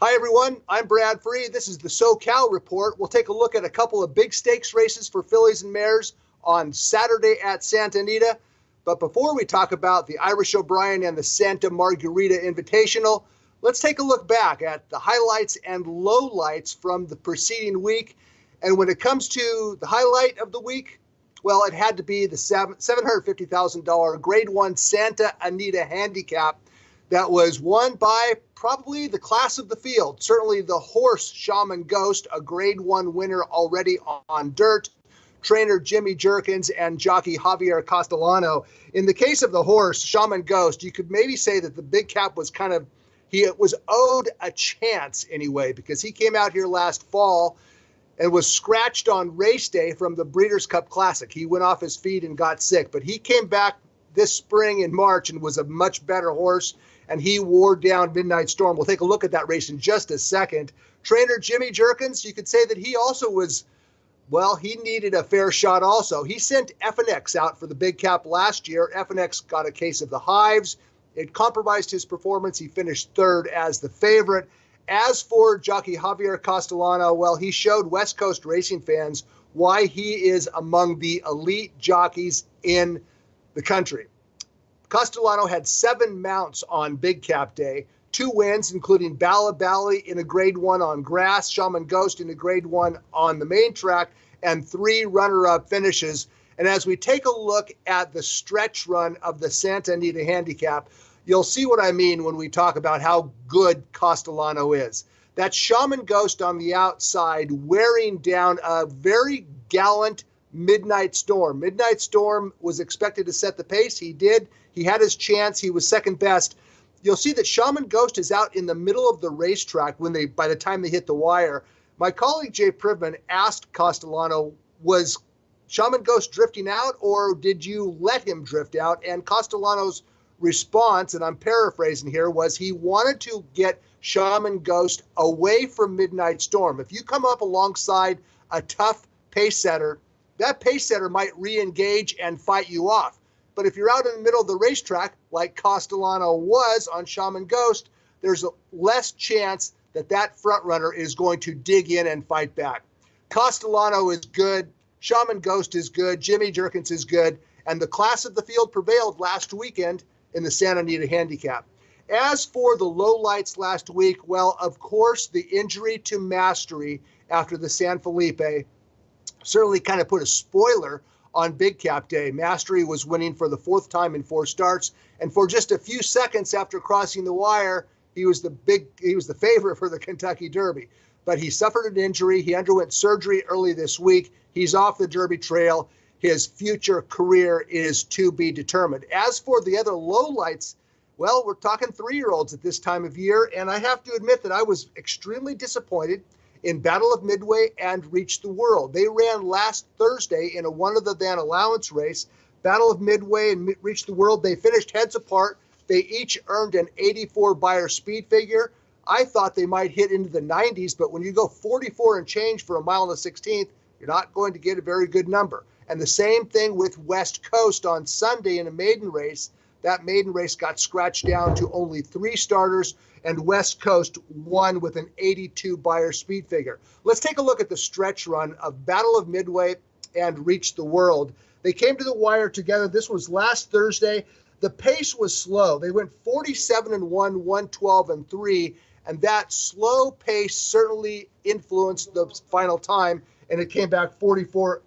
Hi, everyone. I'm Brad Free. This is the SoCal Report. We'll take a look at a couple of big stakes races for fillies and mares on Saturday at Santa Anita. But before we talk about the Irish O'Brien and the Santa Margarita Invitational, let's take a look back at the highlights and lowlights from the preceding week. And when it comes to the highlight of the week, well, it had to be the $750,000 Grade 1 Santa Anita Handicap that was won by probably the class of the field. Certainly the horse Shaman Ghost, a Grade 1 winner already on dirt. Trainer Jimmy Jerkins and jockey Javier Castellano. In the case of the horse, Shaman Ghost, you could maybe say that the big cap was he was owed a chance anyway, because he came out here last fall and was scratched on race day from the Breeders' Cup Classic. He went off his feet and got sick, but he came back this spring in March and was a much better horse, and he wore down Midnight Storm. We'll take a look at that race in just a second. Trainer Jimmy Jerkins, you could say that he also was, well, he needed a fair shot also. He sent FNX out for the big cap last year. FNX got a case of the hives. It compromised his performance. He finished third as the favorite. As for jockey Javier Castellano, well, he showed West Coast racing fans why he is among the elite jockeys in the country. Castellano had 7 mounts on Big Cap Day, 2 wins, including Bala Bali in a Grade 1 on grass, Shaman Ghost in a Grade 1 on the main track, and 3 runner-up finishes. And as we take a look at the stretch run of the Santa Anita Handicap, you'll see what I mean when we talk about how good Castellano is. That Shaman Ghost on the outside wearing down a very gallant Midnight Storm. Midnight Storm was expected to set the pace. He did. He had his chance. He was second best. You'll see that Shaman Ghost is out in the middle of the racetrack by the time they hit the wire. My colleague Jay Privman asked Castellano, was Shaman Ghost drifting out, or did you let him drift out? And Castellano's response, and I'm paraphrasing here, was he wanted to get Shaman Ghost away from Midnight Storm. If you come up alongside a tough pace setter, that pace setter might re-engage and fight you off. But if you're out in the middle of the racetrack, like Castellano was on Shaman Ghost, there's a less chance that front runner is going to dig in and fight back. Castellano is good. Shaman Ghost is good. Jimmy Jerkins is good. And the class of the field prevailed last weekend in the Santa Anita Handicap. As for the lowlights last week, well, of course, the injury to Mastery after the San Felipe certainly kind of put a spoiler on Big Cap Day. Mastery was winning for the 4th time in 4 starts, and for just a few seconds after crossing the wire, he was the favorite for the Kentucky Derby. But he suffered an injury. He underwent surgery early this week. He's off the Derby trail. His future career is to be determined. As for the other lowlights, well, we're talking 3-year-olds at this time of year, and I have to admit that I was extremely disappointed in Battle of Midway and Reach the World. They ran last Thursday in a one-of-the-van allowance race. Battle of Midway and Reach the World, they finished heads apart. They each earned an 84 Beyer speed figure. I thought they might hit into the 90s, but when you go 44 and change for a mile and a 16th, you're not going to get a very good number. And the same thing with West Coast on Sunday in a maiden race. That maiden race got scratched down to only 3 starters, and West Coast won with an 82 Beyer speed figure. Let's take a look at the stretch run of Battle of Midway and Reach the World. They came to the wire together. This was last Thursday. The pace was slow. They went 47-1, 112-3, and that slow pace certainly influenced the final time, and it came back 44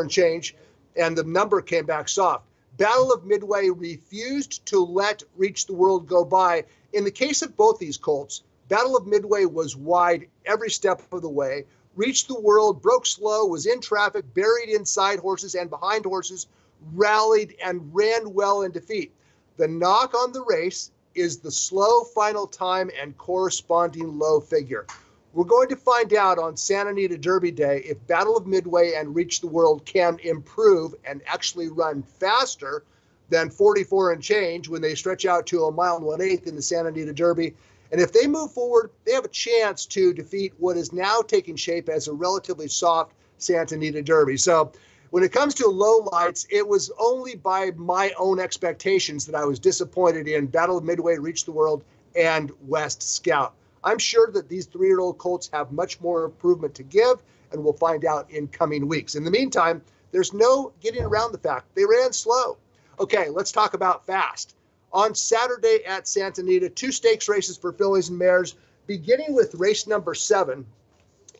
and change, and the number came back soft. Battle of Midway refused to let Reach the World go by. In the case of both these colts, Battle of Midway was wide every step of the way. Reach the World broke slow, was in traffic, buried inside horses and behind horses, rallied and ran well in defeat. The knock on the race is the slow final time and corresponding low figure. We're going to find out on Santa Anita Derby Day if Battle of Midway and Reach the World can improve and actually run faster than 44 and change when they stretch out to a mile and 1/8 in the Santa Anita Derby. And if they move forward, they have a chance to defeat what is now taking shape as a relatively soft Santa Anita Derby. So when it comes to lowlights, it was only by my own expectations that I was disappointed in Battle of Midway, Reach the World, and West Scout. I'm sure that these 3-year-old colts have much more improvement to give, and we'll find out in coming weeks. In the meantime, there's no getting around the fact they ran slow. Okay, let's talk about fast. On Saturday at Santa Anita, 2 stakes races for fillies and mares, beginning with race number 7.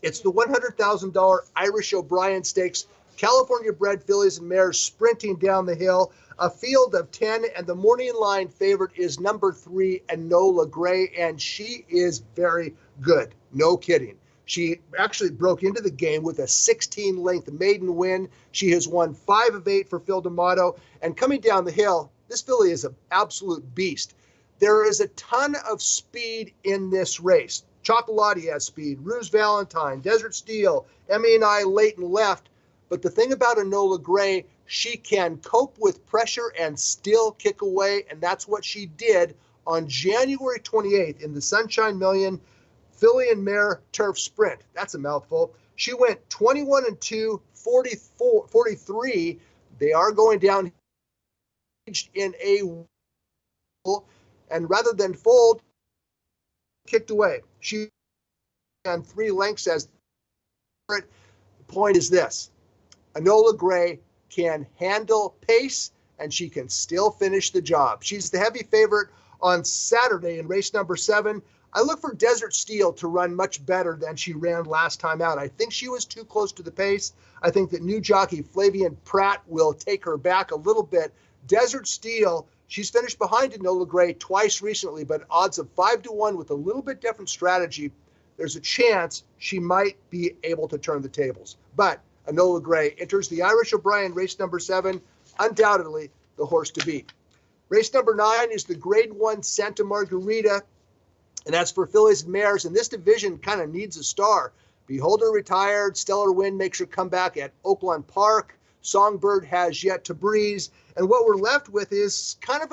It's the $100,000 Irish O'Brien Stakes, California-bred fillies and mares sprinting down the hill. A field of 10, and the morning line favorite is number 3, Enola Gray, and she is very good. No kidding. She actually broke into the game with a 16-length maiden win. She has won 5 of 8 for Phil D'Amato, and coming down the hill, this filly is an absolute beast. There is a ton of speed in this race. Chocolati has speed, Ruse Valentine, Desert Steel, M.E.N.I. late and left. But the thing about Enola Gray, she can cope with pressure and still kick away, and that's what she did on January 28th in the Sunshine Million filly and mare turf sprint. That's a mouthful. She went 21-2, 43. They are going down in a, and rather than fold, kicked away. She on 3 lengths as the point is this. Enola Gray can handle pace, and she can still finish the job. She's the heavy favorite on Saturday in race number 7. I look for Desert Steel to run much better than she ran last time out. I think she was too close to the pace. I think that new jockey Flavian Pratt will take her back a little bit. Desert Steel, she's finished behind Enola Gray twice recently, but odds of 5-1 with a little bit different strategy. There's a chance she might be able to turn the tables. But Enola Gray enters the Irish O'Brien race number 7, undoubtedly the horse to beat. Race number 9 is the Grade 1 Santa Margarita, and that's for fillies and mares, and this division kind of needs a star. Beholder retired, Stellar Wind makes her comeback at Oakland Park, Songbird has yet to breeze, and what we're left with is kind of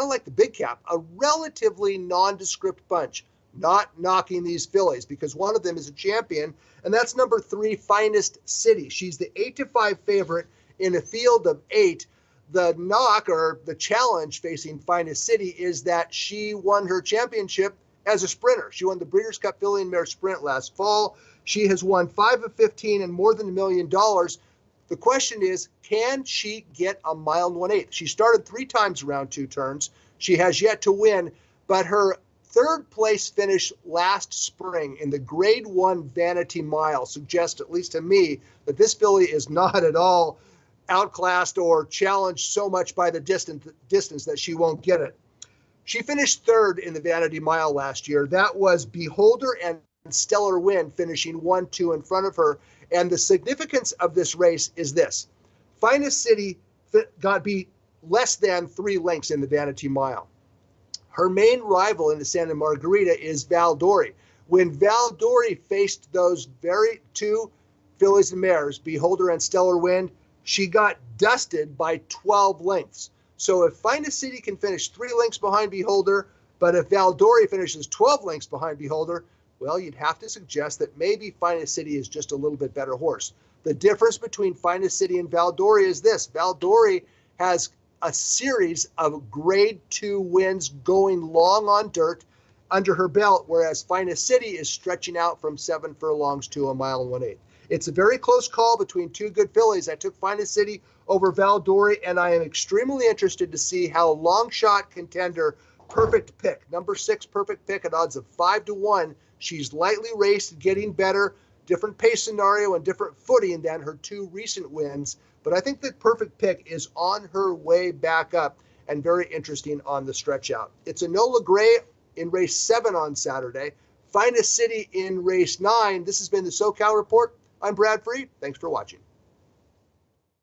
like the big cap, a relatively nondescript bunch. Not knocking these fillies because one of them is a champion, and that's number 3, Finest City. She's the 8-5 favorite in a field of 8. The knock or the challenge facing Finest City is that she won her championship as a sprinter. She won the Breeders' Cup Filly and Mare Sprint last fall. She has won 5 of 15 and more than $1 million. The question is, can she get a mile and 1/8? She started 3 times around 2 turns. She has yet to win, but her 3rd place finish last spring in the Grade 1 Vanity Mile suggests, at least to me, that this filly is not at all outclassed or challenged so much by the distance that she won't get it. She finished 3rd in the Vanity Mile last year. That was Beholder and Stellar Wind finishing 1-2 in front of her. And the significance of this race is this. Finest City got beat less than 3 lengths in the Vanity Mile. Her main rival in the Santa Margarita is Valdori. When Valdori faced those very 2 fillies and mares, Beholder and Stellar Wind, she got dusted by 12 lengths. So if Finest City can finish 3 lengths behind Beholder, but if Valdori finishes 12 lengths behind Beholder, well, you'd have to suggest that maybe Finest City is just a little bit better horse. The difference between Finest City and Valdori is this. Valdori has a series of Grade 2 wins going long on dirt under her belt, whereas Finest City is stretching out from 7 furlongs to 1 mile and 1/8. It's a very close call between 2 good fillies. I took Finest City over Valdori, and I am extremely interested to see how long shot contender Perfect Pick, number 6 Perfect Pick at odds of 5-1. She's lightly raced, getting better, different pace scenario and different footing than her 2 recent wins. But I think that Perfect Pick is on her way back up and very interesting on the stretch out. It's Enola Gray in race 7 on Saturday. Finest City in race 9. This has been the SoCal Report. I'm Brad Freed. Thanks for watching.